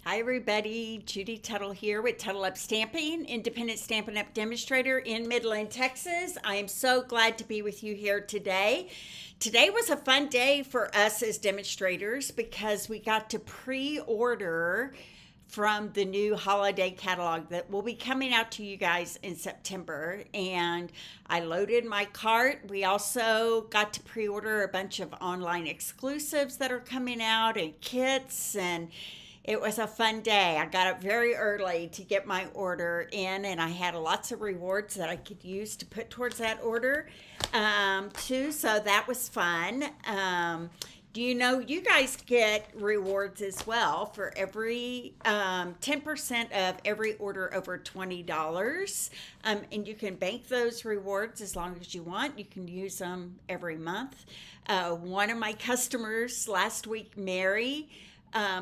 Hi everybody, Judy Tuttle here with Tuttle Up Stamping, independent Stampin' Up demonstrator in Midland, Texas. I am so glad to be with you here today. Today was a fun day for us as demonstrators because we got to pre-order from the new holiday catalog that will be coming out to you guys in September, and I loaded my cart. We also got to pre-order a bunch of online exclusives that are coming out and kits, and it was a fun day. I got up very early to get my order in, and I had lots of rewards that I could use to put towards that order too, so that was fun. Do you know you guys get rewards as well for every 10% of every order over $20? And you can bank those rewards as long as you want. You can use them every month. One of my customers last week, Mary,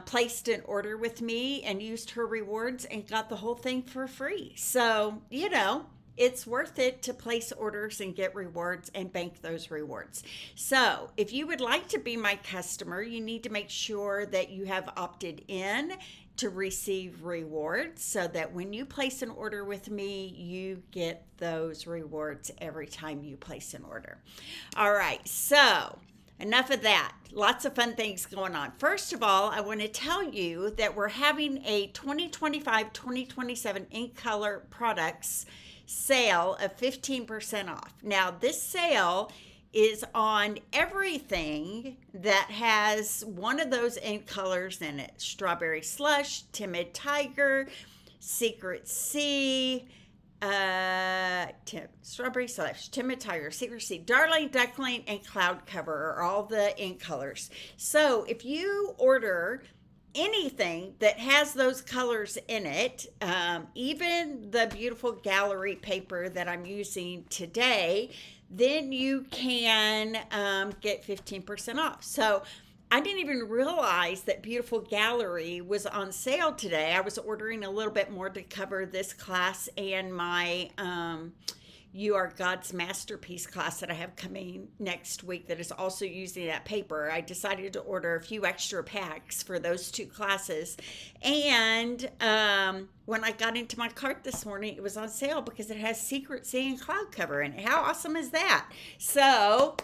placed an order with me and used her rewards and got the whole thing for free. So, it's worth it to place orders and get rewards and bank those rewards. So, if you would like to be my customer, you need to make sure that you have opted in to receive rewards so that when you place an order with me, you get those rewards every time you place an order. All right, so enough of that. Lots of fun things going on. First of all, I want to tell you that we're having a 2025-2027 in color products sale of 15% off. Now, this sale is on everything that has one of those ink colors in it. Strawberry Slush, Timid Tiger, Secret Sea, Strawberry Slush, Timid Tiger, Secret Sea, Darling Duckling, and Cloud Cover are all the ink colors. So if you order anything that has those colors in it, even the beautiful gallery paper that I'm using today, then you can get 15% off. So I didn't even realize that Beautiful Gallery was on sale today. I was ordering a little bit more to cover this class and my You Are God's Masterpiece class that I have coming next week that is also using that paper. I decided to order a few extra packs for those two classes. And when I got into my cart this morning, it was on sale because it has Secret Sea and Cloud Cover in it. How awesome is that? So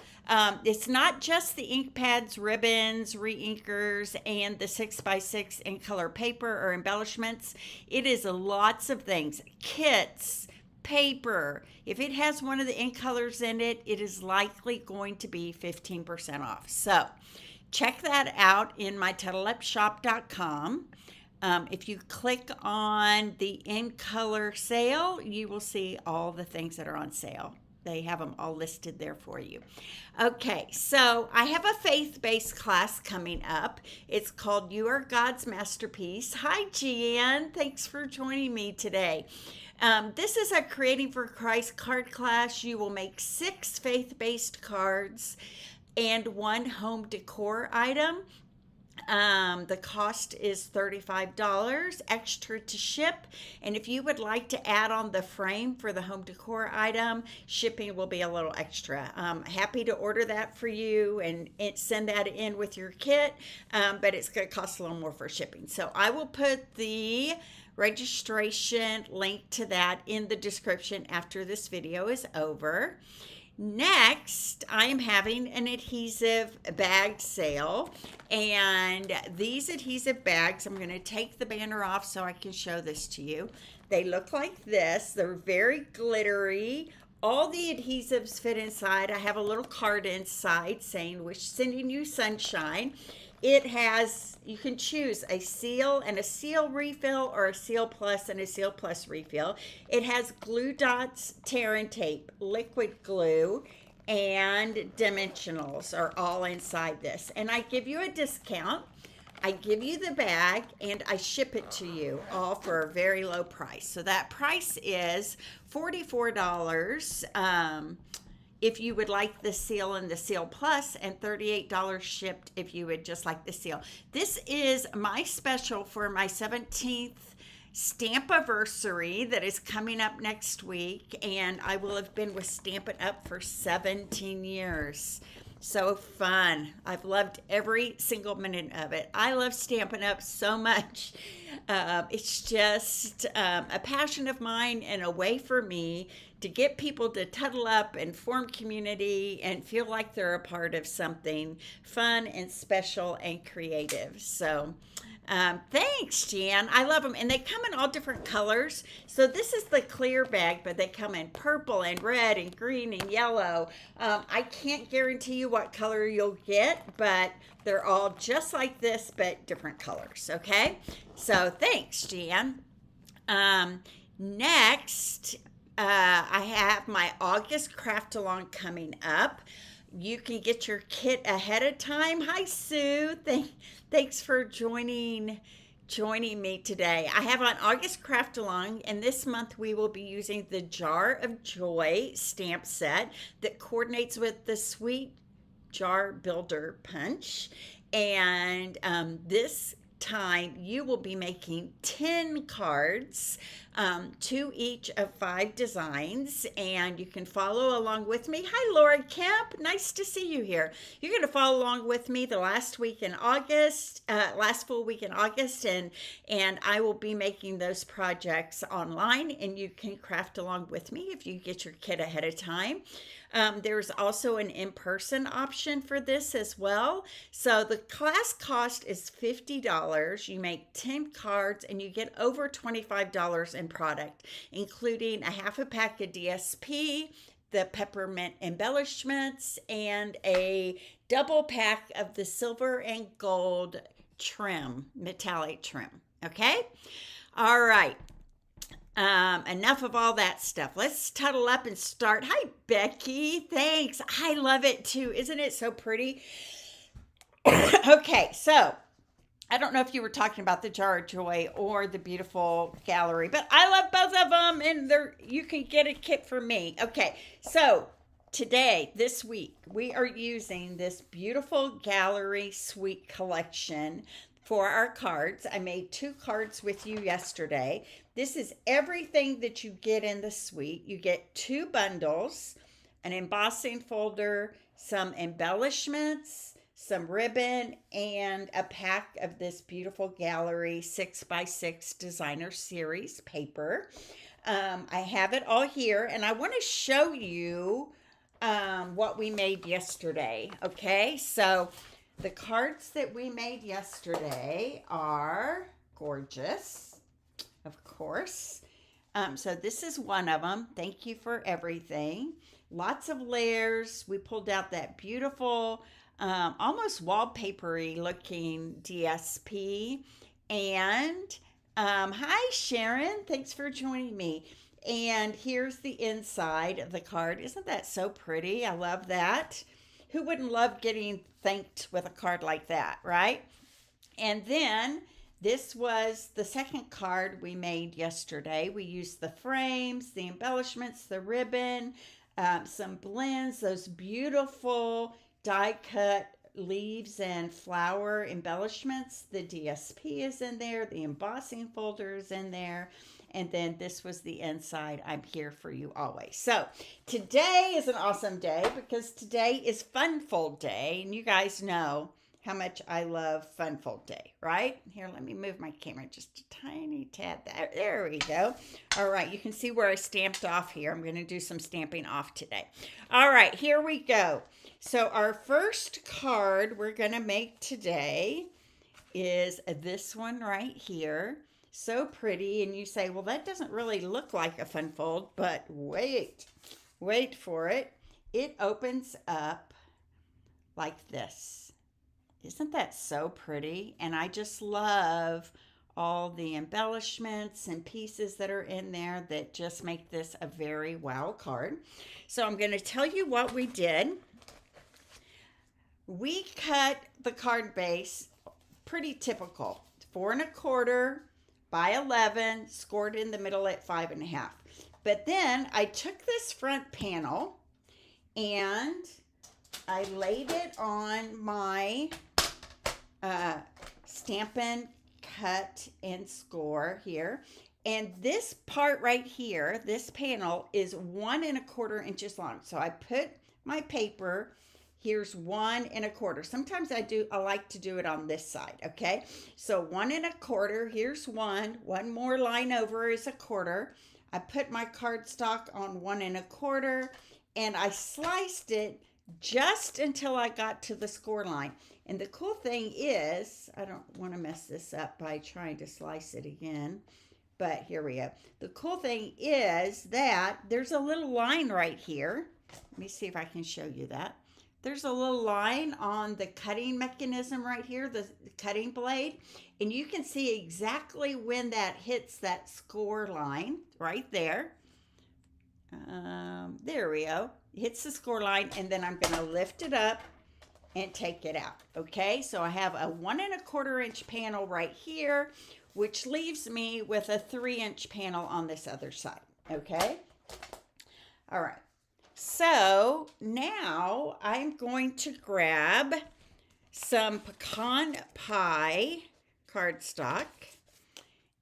it's not just the ink pads, ribbons, re-inkers, and the 6x6 in color paper or embellishments. It is lots of things. Kits, paper. If it has one of the ink colors in it, it is likely going to be 15% off. So check that out in my TuttleUpShop.com. If you click on the in color sale, you will see all the things that are on sale. They have them all listed there for you. Okay, so I have a faith-based class coming up. It's called You Are God's Masterpiece. Hi, Jan. Thanks for joining me today. This is a Creating for Christ card class. You will make 6 faith-based cards and 1 home decor item. The cost is $35 extra to ship, and if you would like to add on the frame for the home decor item, shipping will be a little extra. Happy to order that for you and send that in with your kit, but it's going to cost a little more for shipping. So I will put the registration link to that in the description after this video is over. Next, I am having an adhesive bag sale, and these adhesive bags, I'm going to take the banner off so I can show this to you. They look like this. They're very glittery. All the adhesives fit inside. I have a little card inside saying, sending you sunshine. It has, you can choose a seal and a seal refill or a seal plus and a seal plus refill. It has glue dots, tear and tape, liquid glue, and dimensionals are all inside this. And I give you a discount. I give you the bag and I ship it to you all for a very low price. So that price is $44. If you would like the seal and the seal plus, and $38 shipped if you would just like the seal. This is my special for my 17th Stampiversary that is coming up next week, and I will have been with Stampin' Up for 17 years. So fun. I've loved every single minute of it. I love Stampin' Up so much. It's just a passion of mine and a way for me to get people to tuddle up and form community and feel like they're a part of something fun and special and creative. So thanks, Jan. I love them. And they come in all different colors. So this is the clear bag, but they come in purple and red and green and yellow. I can't guarantee you what color you'll get, but they're all just like this, but different colors. Okay. So thanks, Jan. Next, I have my August craft along coming up. You can get your kit ahead of time. Hi, Sue. Thanks for joining me today. I have an August craft along, and this month we will be using the Jar of Joy stamp set that coordinates with the Sweet Jar Builder Punch. And this time you will be making 10 cards, 2 each of 5 designs, and you can follow along with me. Hi, Laura Kemp. Nice to see you here. You're going to follow along with me the last full week in August, and I will be making those projects online, and you can craft along with me if you get your kit ahead of time. There's also an in-person option for this as well. So the class cost is $50. You make 10 cards and you get over $25 in product, including a half a pack of DSP, the peppermint embellishments, and a double pack of the silver and gold trim, metallic trim. Okay? All right. Enough of all that stuff. Let's tuddle up and start. Hi, Becky. Thanks. I love it too. Isn't it so pretty? Okay, so I don't know if you were talking about the Jar of Joy or the beautiful gallery, but I love both of them, and you can get a kit from me. Okay, so this week, we are using this beautiful gallery suite collection for our cards. I made 2 cards with you yesterday. This is everything that you get in the suite. You get 2 bundles, an embossing folder, some embellishments, some ribbon, and a pack of this beautiful gallery 6x6 designer series paper. I have it all here, and I want to show you what we made yesterday. Okay, so the cards that we made yesterday are gorgeous, of course. So this is one of them. Thank you for everything. Lots of layers. We pulled out that beautiful, almost wallpapery looking DSP. And hi, Sharon. Thanks for joining me. And here's the inside of the card. Isn't that so pretty? I love that. Who wouldn't love getting thanked with a card like that, right? And then this was the second card we made yesterday. We used the frames, the embellishments, the ribbon, some blends, those beautiful die-cut leaves and flower embellishments. The DSP is in there. The embossing folder is in there. And then this was the inside. I'm here for you always. So today is an awesome day because today is Fun Fold Day. And you guys know how much I love Fun Fold Day, right? Here, let me move my camera just a tiny tad. There we go. All right, you can see where I stamped off here. I'm going to do some stamping off today. All right, here we go. So our first card we're going to make today is this one right here. So pretty, and you say, well, that doesn't really look like a fun fold, but wait for it. It opens up like this. Isn't that so pretty? And I just love all the embellishments and pieces that are in there that just make this a very wow card. So I'm going to tell you what we did. We cut the card base pretty typical, 4 1/4 by 11, scored in the middle at 5 1/2. But then I took this front panel and I laid it on my Stampin' Cut and Score here. And this part right here, this panel is 1 1/4 inches long. So I put my paper here's 1 1/4. Sometimes I like to do it on this side, okay? So 1 1/4, here's one more line over is 1/4. I put my cardstock on 1 1/4 and I sliced it just until I got to the score line. And the cool thing is, I don't want to mess this up by trying to slice it again, but here we go. The cool thing is that there's a little line right here. Let me see if I can show you that. There's a little line on the cutting mechanism right here, the cutting blade, and you can see exactly when that hits that score line right there. There we go. It hits the score line, and then I'm going to lift it up and take it out. Okay, so I have a 1 1/4 panel right here, which leaves me with a 3 panel on this other side. Okay, all right. So now I'm going to grab some pecan pie cardstock,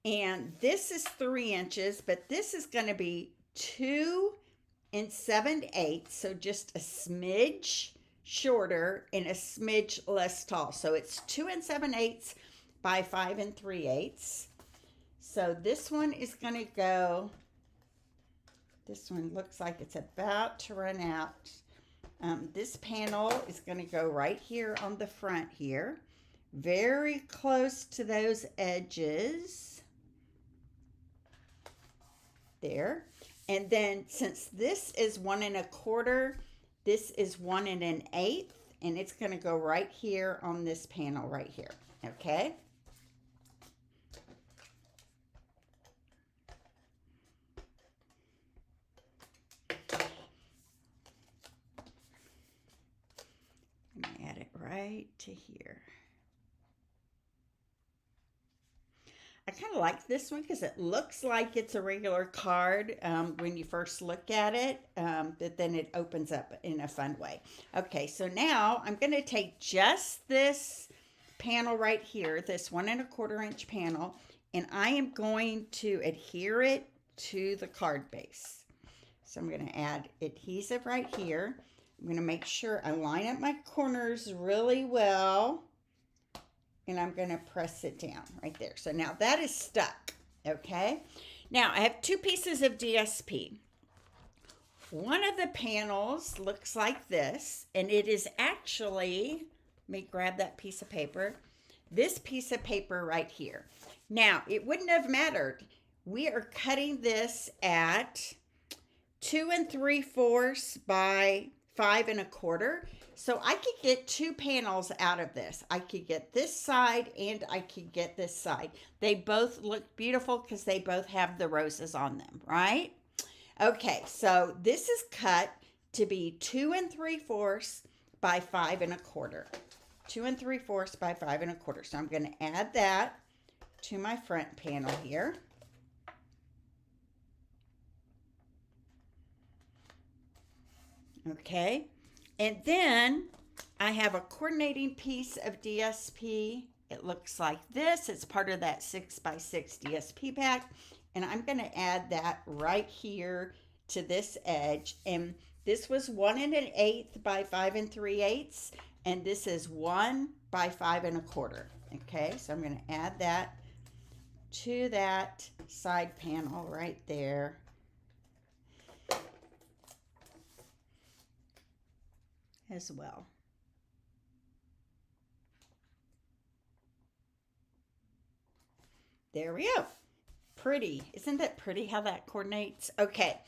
and this is 3 inches, but this is going to be 2 7/8, so just a smidge shorter and a smidge less tall. So it's 2 7/8 by 5 3/8. So this one is going to go. This one looks like it's about to run out. This panel is going to go right here on the front here, very close to those edges. There. And then since this is 1 1/4, this is 1 1/8, and it's going to go right here on this panel right here. Okay. Add it right to here. I kind of like this one because it looks like it's a regular card when you first look at it, but then it opens up in a fun way. Okay, so now I'm going to take just this panel right here, this 1 1/4 panel, and I am going to adhere it to the card base. So I'm going to add adhesive right here. I'm going to make sure I line up my corners really well, and I'm going to press it down right there. So now that is stuck, okay? Now I have 2 pieces of DSP. One of the panels looks like this, and it is actually, let me grab that piece of paper, this piece of paper right here. Now, it wouldn't have mattered. We are cutting this at 2 3/4 by 5 1/4. So I could get 2 panels out of this. I could get this side and I could get this side. They both look beautiful because they both have the roses on them, right? Okay, so this is cut to be 2 3/4 by 5 1/4. 2 3/4 by 5 1/4. So I'm going to add that to my front panel here. Okay, and then I have a coordinating piece of DSP. It looks like this. It's part of that 6x6 DSP pack, and I'm going to add that right here to this edge. And this was 1 1/8 by 5 3/8, and this is 1 by 5 1/4. Okay, so I'm going to add that to that side panel right there. As well. There we go. Pretty. Isn't that pretty how that coordinates? Okay.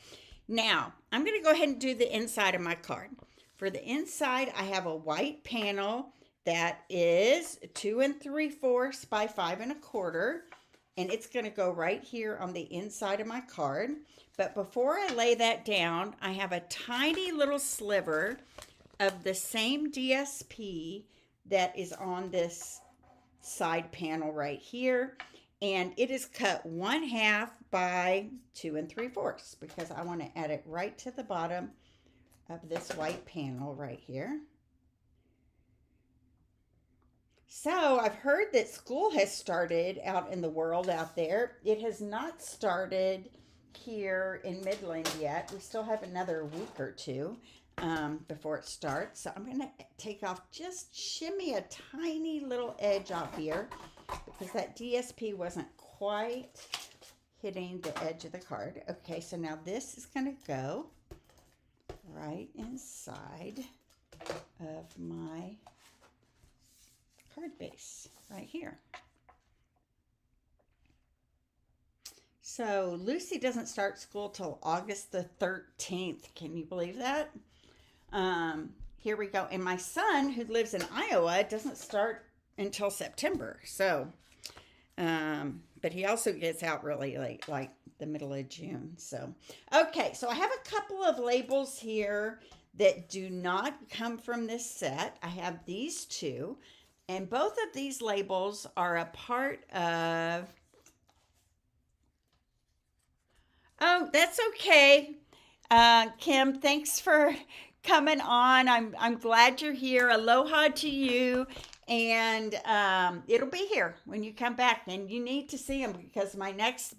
Now, I'm going to go ahead and do the inside of my card. For the inside, I have a white panel that is 2 3/4 by 5 1/4, and it's going to go right here on the inside of my card. But before I lay that down, I have a tiny little sliver of the same DSP that is on this side panel right here, and it is cut 1/2 by 2 3/4 because I want to add it right to the bottom of this white panel right here. So I've heard that school has started out in the world out there. It has not started here in Midland yet. We still have another week or two. before it starts. So I'm going to take off, just shimmy a tiny little edge off here because that DSP wasn't quite hitting the edge of the card. Okay, so now this is going to go right inside of my card base right here. So Lucy doesn't start school till August the 13th. Can you believe that? Here we go. And my son, who lives in Iowa, doesn't start until September. So, but he also gets out really late, like the middle of June. So, okay. So I have a couple of labels here that do not come from this set. I have these two, and both of these labels are a part of... Oh, that's okay. Kim, thanks for coming on. I'm glad you're here. Aloha to you. And it'll be here when you come back. And you need to see them because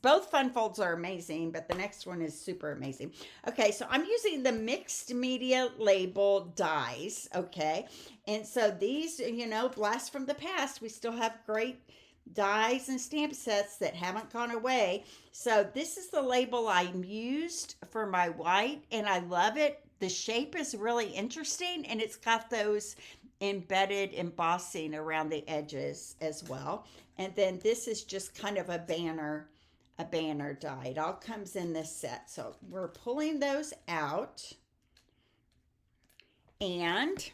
both fun folds are amazing, but the next one is super amazing. Okay, so I'm using the mixed media label dies. Okay, and so these, blast from the past. We still have great dies and stamp sets that haven't gone away. So this is the label I used for my white, and I love it. The shape is really interesting, and it's got those embedded embossing around the edges as well. And then this is just kind of a banner die. It all comes in this set. So we're pulling those out, and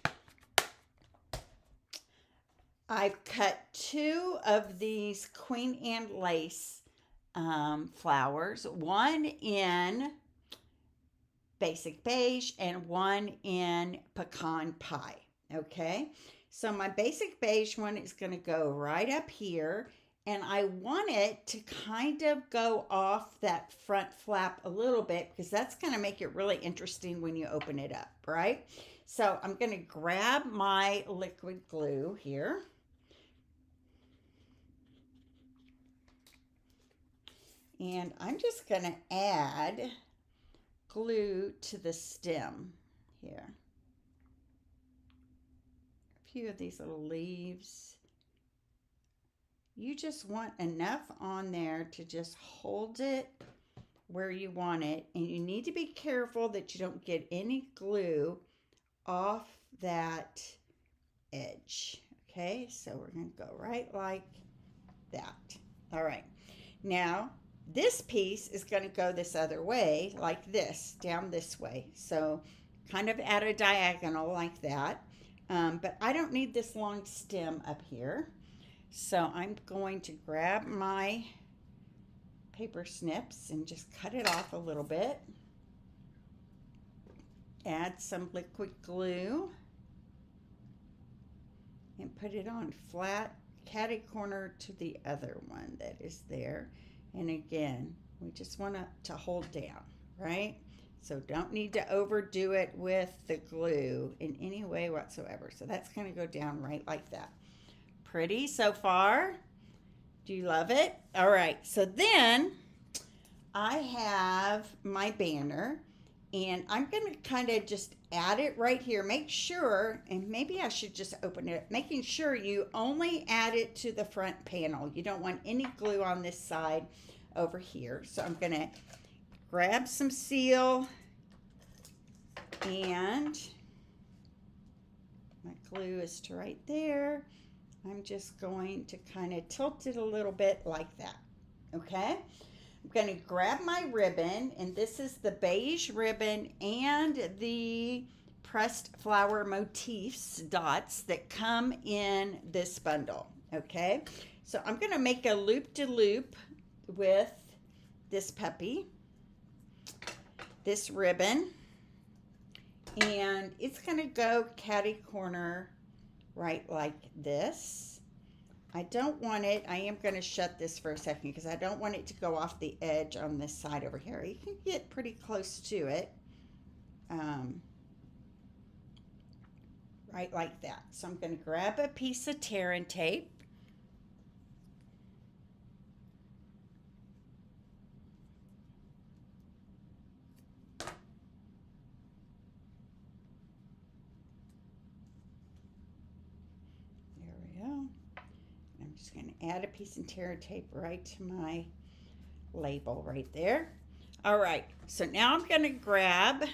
I've cut 2 of these Queen Anne lace flowers, one in basic beige and one in pecan pie. Okay, so my basic beige one is going to go right up here, and I want it to kind of go off that front flap a little bit because that's going to make it really interesting when you open it up, right? So I'm going to grab my liquid glue here. And I'm just going to add glue to the stem here. A few of these little leaves. You just want enough on there to just hold it where you want it. And you need to be careful that you don't get any glue off that edge. Okay, so we're going to go right like that. All right. Now, this piece is going to go this other way, like this, down this way. So kind of at a diagonal like that. But I don't need this long stem up here. So I'm going to grab my paper snips and just cut it off a little bit. Add some liquid glue. And put it on flat, catty corner to the other one that is there. And again, we just want to hold down, right? So don't need to overdo it with the glue in any way whatsoever. So that's going to go down right like that. Pretty so far? Do you love it? All right, so then I have my banner, and I'm going to kind of just add it right here. Make sure, and maybe I should just open it up, making sure you only add it to the front panel. You don't want any glue on this side over here. So I'm going to grab some seal, and my glue is to right there. I'm just going to kind of tilt it a little bit like that. Okay? I'm going to grab my ribbon, and this is the beige ribbon and the pressed flower motifs dots that come in this bundle. Okay? So I'm going to make a loop-de-loop with this puppy, this ribbon, and it's going to go catty corner right like this. I don't want it, I am going to shut this for a second because I don't want it to go off the edge on this side over here. You can get pretty close to it, right like that. So I'm going to grab a piece of tear and tape. add a piece of tear tape right to my label right there. All right, so now I'm going to grab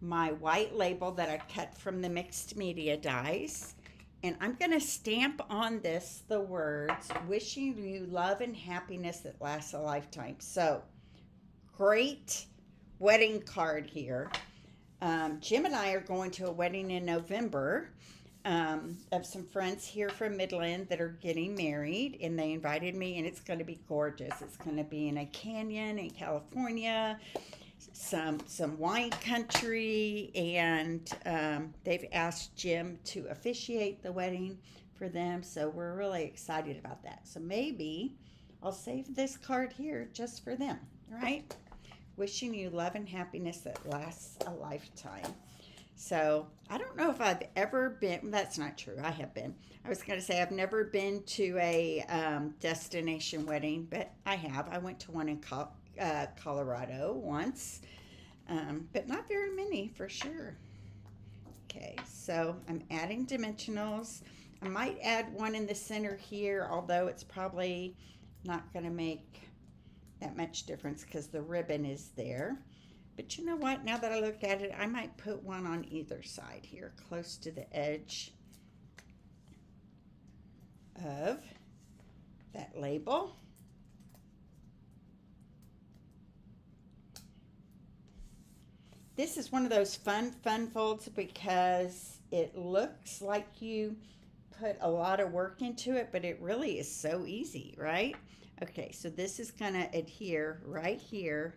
my white label that I cut from the mixed media dies, and I'm going to stamp on this the words, wishing you love and happiness that lasts a lifetime. So, great wedding card here. Jim and I are going to a wedding in November of some friends here from Midland that are getting married, and they invited me, and it's going to be gorgeous. It's going to be in a canyon in California, some wine country, and they've asked Jim to officiate the wedding for them, so we're really excited about that. So maybe I'll save this card here just for them, right? Wishing you love and happiness that lasts a lifetime. So I don't know if I've ever been, that's not true, I have been. I was going to say I've never been to a destination wedding, but I have. I went to one in Colorado once, but not very many for sure. Okay, so I'm adding dimensionals. I might add one in the center here, although it's probably not going to make that much difference because the ribbon is there. But you know what? Now that I look at it, I might put one on either side here, close to the edge of that label. This is one of those fun folds because it looks like you put a lot of work into it, but it really is so easy, right? Okay, so this is going to adhere right here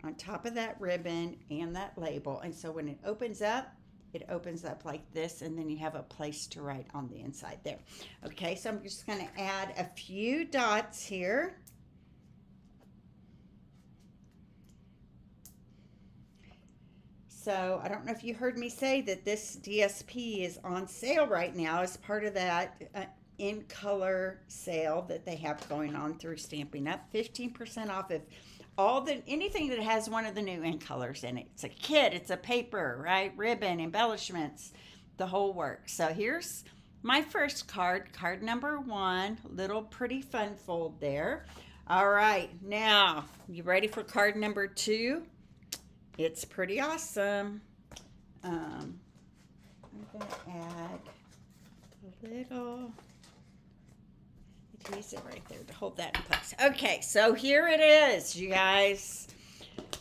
on top of that ribbon and that label. And so when it opens up like this, and then you have a place to write on the inside there. Okay, so I'm just going to add a few dots here. So I don't know if you heard me say that this DSP is on sale right now as part of that in color sale that they have going on through Stampin' Up. 15% off of anything that has one of the new in colors in it. It's a kit, it's a paper, right? Ribbon, embellishments, the whole work. So here's my first card number 1, little pretty fun fold there. All right, now you ready for card number 2? It's pretty awesome. I'm going to add a little adhesive right there to hold that in place. Okay, so here it is, you guys.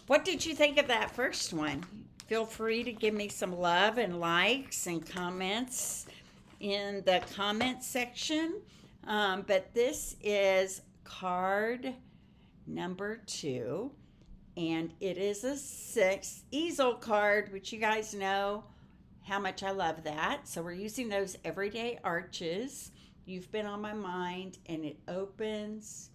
What did you think of that first one? Feel free to give me some love and likes and comments in the comment section. But this is card number 2. And it is a 6 easel card, which you guys know how much I love that. So we're using those everyday arches. You've been on my mind, and it opens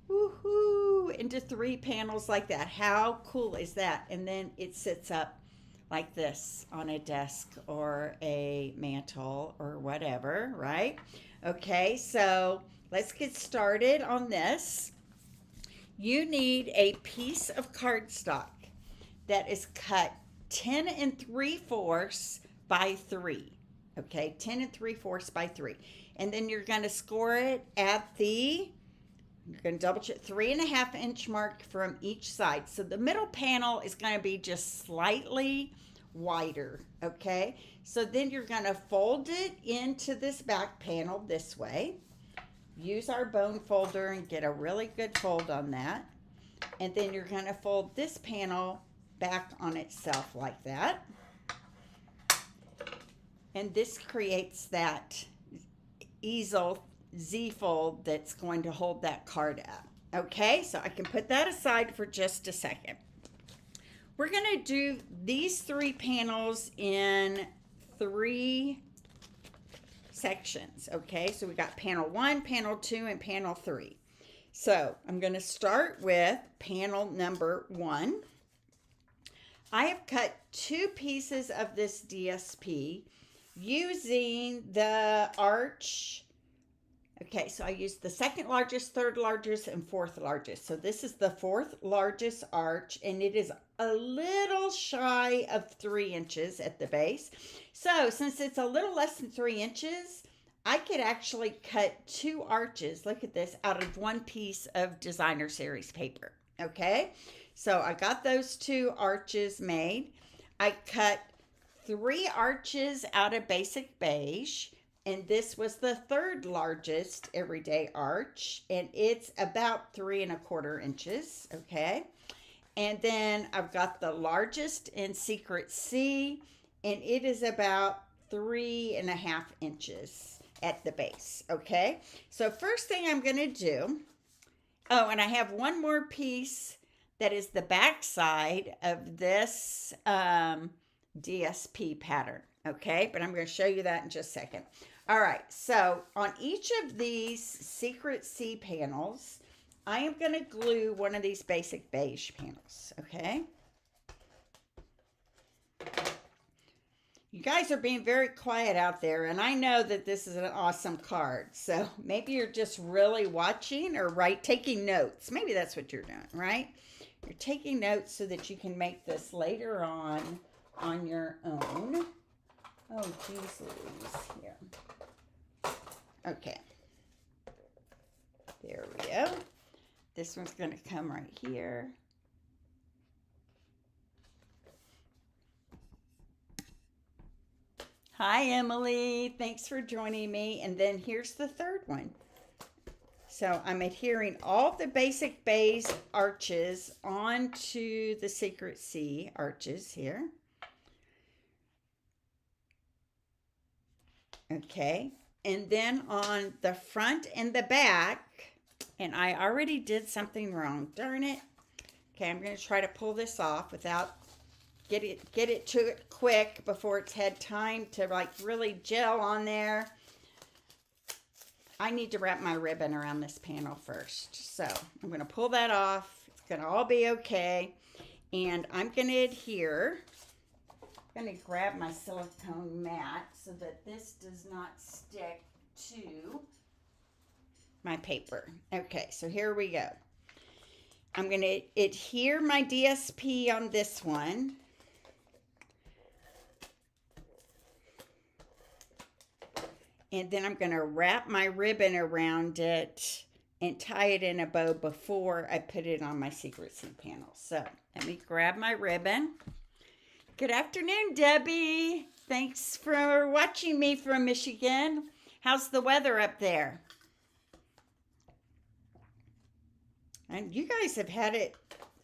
woohoo into 3 panels like that. How cool is that? And then it sits up like this on a desk or a mantle or whatever, right? Okay, so let's get started on this. You need a piece of cardstock that is cut 10 3/4 by 3. Okay, 10 3/4 by 3. And then you're going to score it at you're going to double check 3.5 inch mark from each side. So the middle panel is going to be just slightly wider. Okay, so then you're going to fold it into this back panel this way. Use our bone folder and get a really good fold on that. And then you're going to fold this panel back on itself like that. And this creates that easel Z-fold that's going to hold that card up. Okay, so I can put that aside for just a second. We're going to do these 3 panels in 3 sections. Okay, so we got panel 1, panel 2, and panel 3. So I'm going to start with panel number 1. I have cut 2 pieces of this DSP using the arch Okay, so I used the second largest, third largest, and fourth largest. So this is the fourth largest arch, and it is a little shy of 3 inches at the base. So since it's a little less than 3 inches, I could actually cut 2 arches, look at this, out of one piece of designer series paper. Okay, so I got those 2 arches made. I cut 3 arches out of basic beige, and this was the third largest everyday arch, and it's about 3¼ inches. Okay, and then I've got the largest in Secret C, and it is about 3½ inches at the base. Okay, so first thing I'm going to do, oh, and I have one more piece that is the back side of this DSP pattern. Okay, but I'm going to show you that in just a second. All right, so on each of these Secret C panels, I am going to glue one of these basic beige panels. Okay, you guys are being very quiet out there, and I know that this is an awesome card. So maybe you're just really watching or taking notes. Maybe that's what you're doing, right? You're taking notes so that you can make this later on your own. Oh, geez Louise, here. Okay. There we go. This one's going to come right here. Hi, Emily. Thanks for joining me. And then here's the third one. So I'm adhering all the basic beige arches onto the Secret C arches here. Okay. And then on the front and the back, and I already did something wrong. Darn it. Okay, I'm going to try to pull this off without get it to it quick before it's had time to like really gel on there. I need to wrap my ribbon around this panel first. So I'm going to pull that off. It's going to all be okay. And I'm going to adhere. I'm going to grab my silicone mat so that this does not stick to my paper. Okay, so here we go. I'm going to adhere my DSP on this one. And then I'm going to wrap my ribbon around it and tie it in a bow before I put it on my Secret C panel. So let me grab my ribbon. Good afternoon, Debbie. Thanks for watching me from Michigan. How's the weather up there? And you guys have had it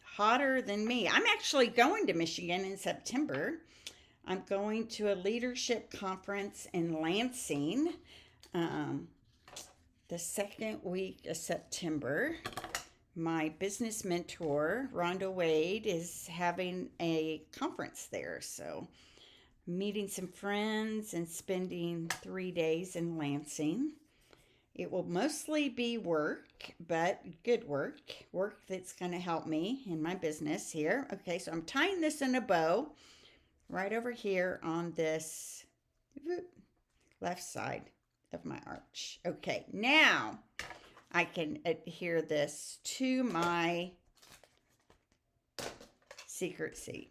hotter than me. I'm actually going to Michigan in September. I'm going to a leadership conference in Lansing the second week of September. My business mentor, Rhonda Wade, is having a conference there. So meeting some friends and spending 3 days in Lansing. It will mostly be work, but good work that's going to help me in my business here. Okay, so I'm tying this in a bow right over here on this left side of my arch. Okay, now I can adhere this to my Secret C.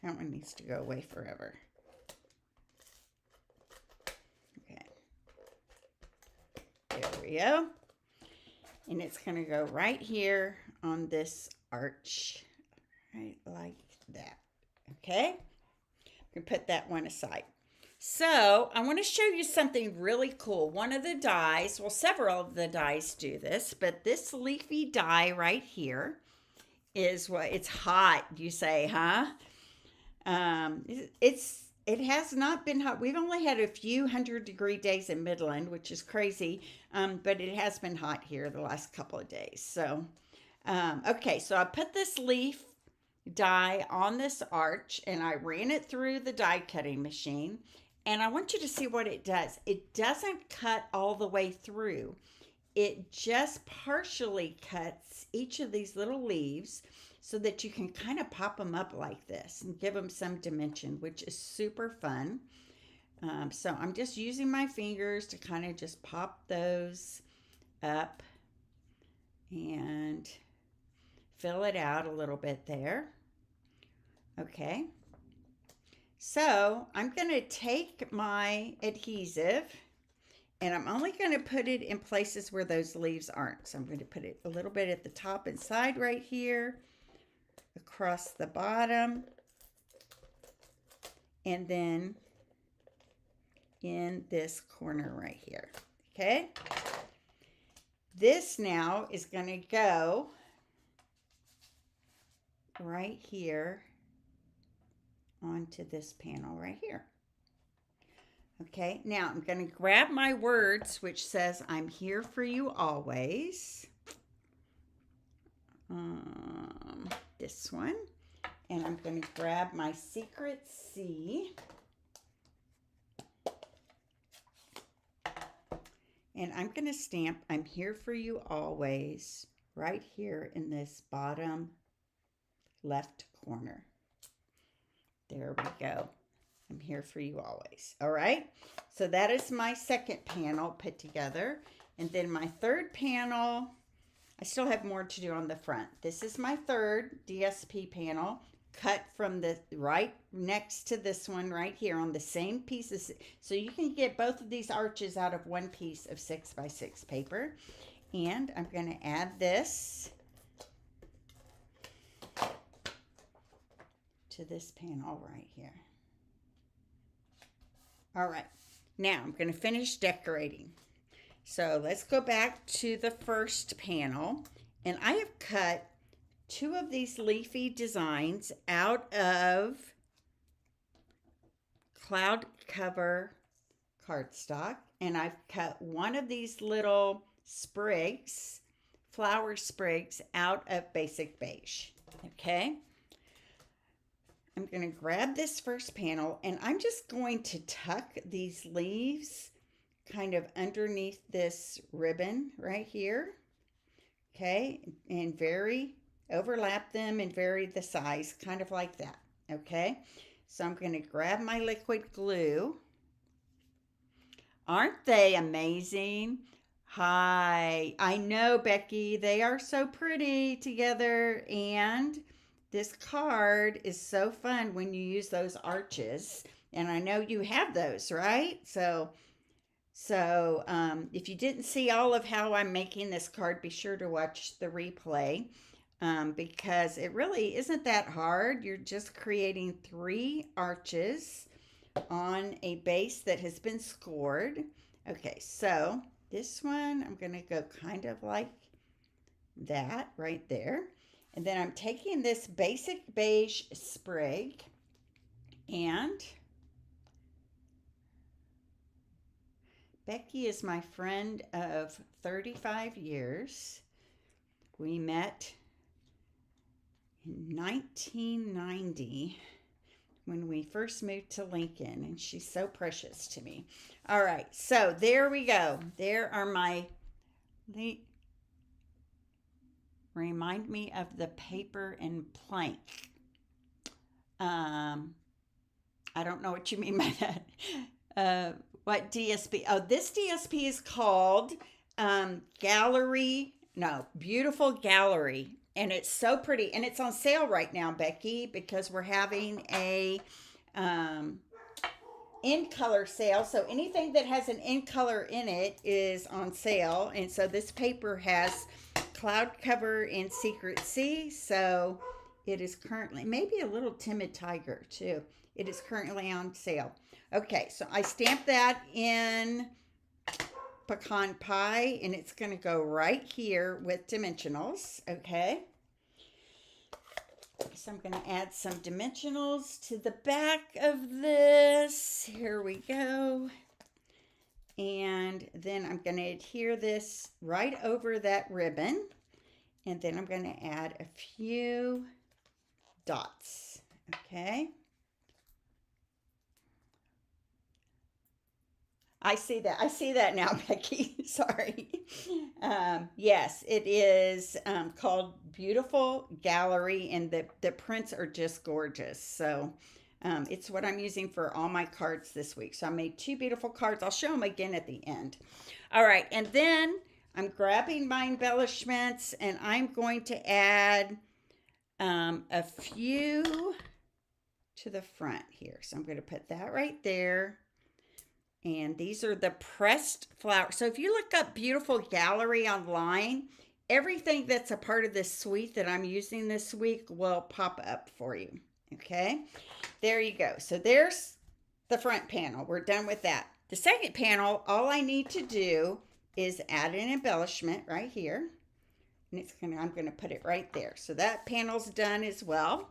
That one needs to go away forever. Okay. There we go. And it's going to go right here on this arch. Right like that. Okay. I'm going to put that one aside. So I want to show you something really cool. One of the dies, well, several of the dies do this, but this leafy die right here is what, it's hot, you say, huh? It has not been hot. We've only had a few 100-degree days in Midland, which is crazy, but it has been hot here the last couple of days. So, okay, so I put this leaf die on this arch and I ran it through the die cutting machine, and I want you to see what it does. It doesn't cut all the way through. It just partially cuts each of these little leaves so that you can kind of pop them up like this and give them some dimension, which is super fun. So I'm just using my fingers to kind of just pop those up and fill it out a little bit there. Okay. So I'm going to take my adhesive and I'm only going to put it in places where those leaves aren't. So I'm going to put it a little bit at the top and side right here, across the bottom, and then in this corner right here. Okay. This now is going to go right here onto this panel right here. Okay, now I'm going to grab my words, which says, I'm here for you always. This one. And I'm going to grab my secret C. And I'm going to stamp, I'm here for you always, right here in this bottom left corner. There we go. I'm here for you always. All right. So that is my second panel put together. And then my third panel, I still have more to do on the front. This is my third DSP panel, cut from the right next to this one right here on the same pieces. So you can get both of these arches out of one piece of 6x6 paper. And I'm going to add this to this panel right here. All right, now I'm going to finish decorating. So let's go back to the first panel. And I have cut two of these leafy designs out of cloud cover cardstock. And I've cut one of these little sprigs, flower sprigs, out of basic beige. Okay. I'm going to grab this first panel and I'm just going to tuck these leaves kind of underneath this ribbon right here. Okay, and overlap them and vary the size, kind of like that. Okay, so I'm going to grab my liquid glue. Aren't they amazing? Hi, I know, Becky, they are so pretty together, and this card is so fun when you use those arches, and I know you have those, right? So if you didn't see all of how I'm making this card, be sure to watch the replay because it really isn't that hard. You're just creating 3 arches on a base that has been scored. Okay, so this one, I'm going to go kind of like that right there. And then I'm taking this basic beige sprig and Becky is my friend of 35 years. We met in 1990 when we first moved to Lincoln, and she's so precious to me. All right, so there we go. There are my... Remind me of the paper and plank. I don't know what you mean by that. What DSP? Oh, this DSP is called Beautiful Gallery. And it's so pretty. And it's on sale right now, Becky, because we're having a in color sale. So anything that has an in color in it is on sale. And so this paper has cloud cover and secret C. So it is currently, maybe a little timid tiger too. It is currently on sale. Okay, so I stamped that in pecan pie, and it's going to go right here with dimensionals. Okay. So I'm going to add some dimensionals to the back of this. Here we go. And then I'm going to adhere this right over that ribbon. And then I'm going to add a few dots. Okay. I see that. I see that now, Becky. Sorry. Yes, it is called Beautiful Gallery, and the prints are just gorgeous. So It's what I'm using for all my cards this week. So I made 2 beautiful cards. I'll show them again at the end. All right, and then I'm grabbing my embellishments and I'm going to add a few to the front here. So I'm going to put that right there. And these are the pressed flowers. So if you look up Beautiful Gallery online, everything that's a part of this suite that I'm using this week will pop up for you. Okay, there you go. So there's the front panel. We're done with that. The second panel, all I need to do is add an embellishment right here. And I'm going to put it right there. So that panel's done as well.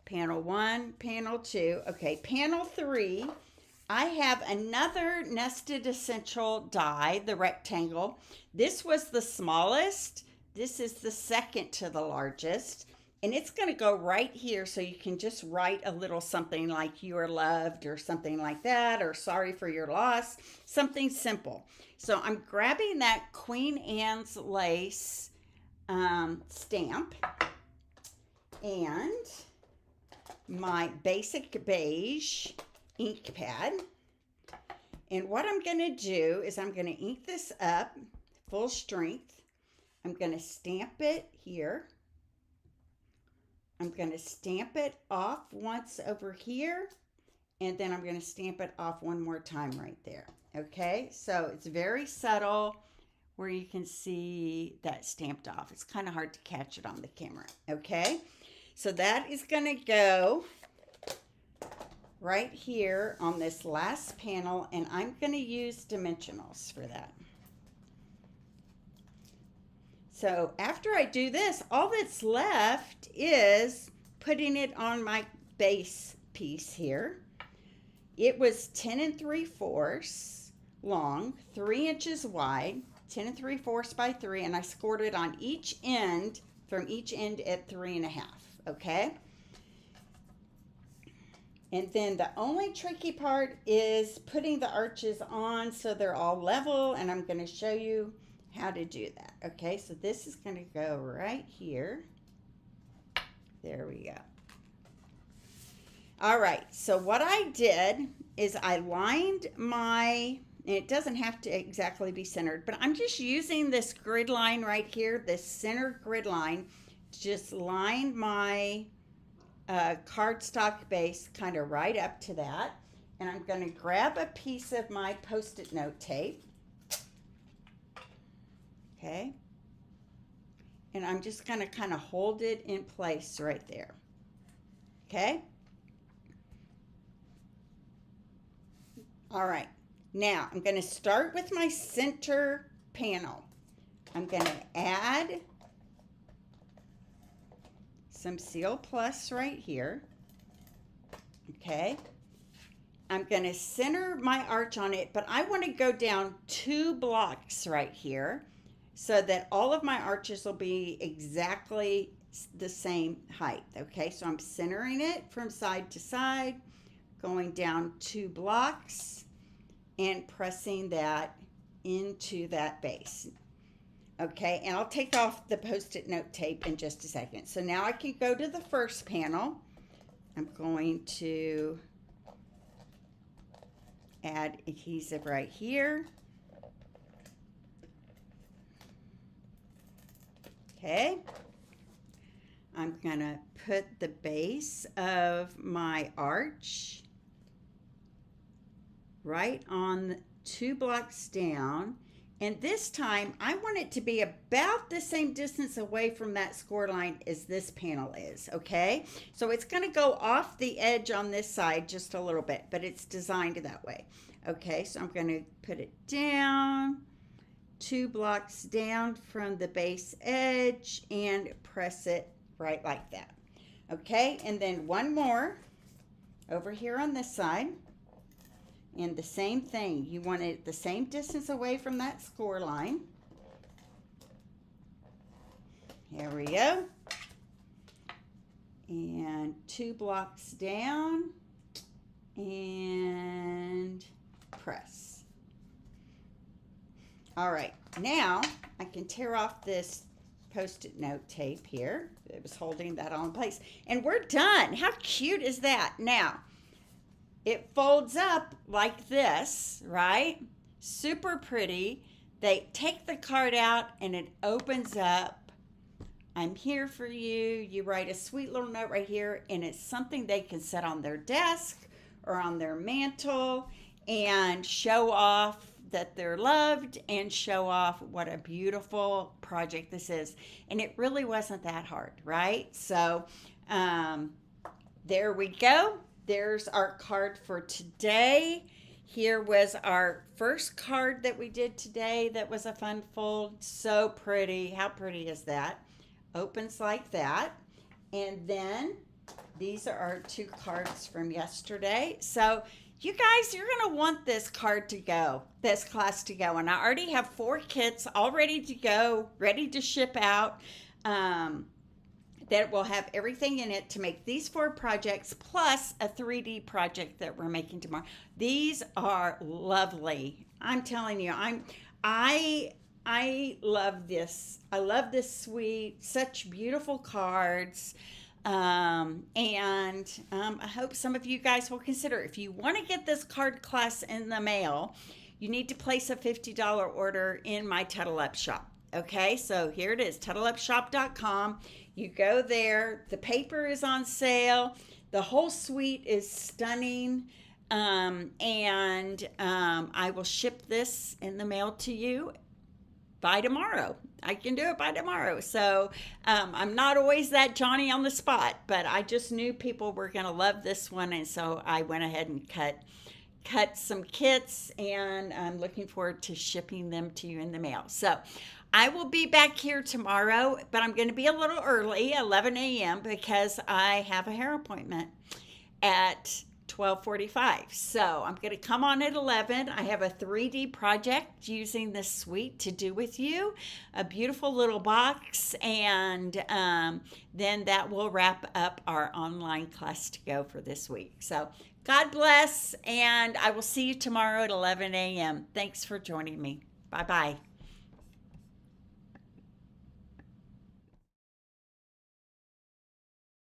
Panel 1, panel 2. Okay, panel 3. I have another nested essential die, the rectangle. This was the smallest. This is the second to the largest. And it's going to go right here, so you can just write a little something like "you are loved" or something like that, or "sorry for your loss," something simple. So I'm grabbing that Queen Anne's lace stamp and my basic beige ink pad. And what I'm going to do is I'm going to ink this up full strength. I'm going to stamp it here. I'm going to stamp it off once over here, and then I'm going to stamp it off one more time right there. Okay, so it's very subtle where you can see that stamped off. It's kind of hard to catch it on the camera. Okay, so that is going to go right here on this last panel, and I'm going to use dimensionals for that. So after I do this, all that's left is putting it on my base piece here. It was 10 3/4 long, 3 inches wide, 10 3/4 by 3, and I scored it on each end, from each end at 3 1/2, okay? And then the only tricky part is putting the arches on so they're all level, and I'm going to show you how to do that. Okay, so this is going to go right here. There we go. All right, so what I did is I lined my, and it doesn't have to exactly be centered, but I'm just using this grid line right here, this center grid line, to just line my cardstock base kind of right up to that. And I'm going to grab a piece of my Post-it note tape. Okay, and I'm just going to kind of hold it in place right there. Okay, all right, now I'm going to start with my center panel. I'm going to add some Seal Plus right here. Okay, I'm going to center my arch on it, but I want to go down 2 blocks right here, so that all of my arches will be exactly the same height. Okay, so I'm centering it from side to side, going down 2 blocks, and pressing that into that base. Okay, and I'll take off the Post-it note tape in just a second. So now I can go to the first panel. I'm going to add adhesive right here. Okay, I'm going to put the base of my arch right on 2 blocks down, and this time I want it to be about the same distance away from that score line as this panel is. Okay, so it's going to go off the edge on this side just a little bit, but it's designed that way. Okay, so I'm going to put it down 2 blocks down from the base edge and press it right like that. Okay, and then one more over here on this side, and the same thing. You want it the same distance away from that score line. Here we go. And 2 blocks down and press. All right, now I can tear off this Post-it note tape here. It was holding that all in place. And we're done. How cute is that? Now, it folds up like this, right? Super pretty. They take the card out and it opens up. I'm here for you. You write a sweet little note right here, and it's something they can set on their desk or on their mantle and show off that they're loved and show off what a beautiful project this is. And it really wasn't that hard, right? So there we go. There's our card for today. Here was our first card that we did today that was a fun fold. So pretty. How pretty is that? Opens like that. And then these are our 2 cards from yesterday. So you guys, you're going to want this card to go, this class to go. And I already have 4 kits all ready to go, ready to ship out. That will have everything in it to make these 4 projects plus a 3D project that we're making tomorrow. These are lovely. I'm telling you, I love this. I love this suite. Such beautiful cards. I hope some of you guys will consider, if you want to get this card class in the mail, you need to place a $50 order in my Tuttle Up shop. Okay, so here it is, TuttleUpShop.com. You go there. The paper is on sale. The whole suite is stunning. I will ship this in the mail to you by tomorrow. I can do it by tomorrow. So I'm not always that Johnny on the spot, but I just knew people were going to love this one. And so I went ahead and cut some kits, and I'm looking forward to shipping them to you in the mail. So I will be back here tomorrow, but I'm going to be a little early, 11 a.m., because I have a hair appointment at 12:45. So I'm going to come on at 11. I have a 3D project using this suite to do with you, a beautiful little box, and then that will wrap up our online class to go for this week. So God bless, and I will see you tomorrow at 11 a.m. Thanks for joining me. Bye-bye.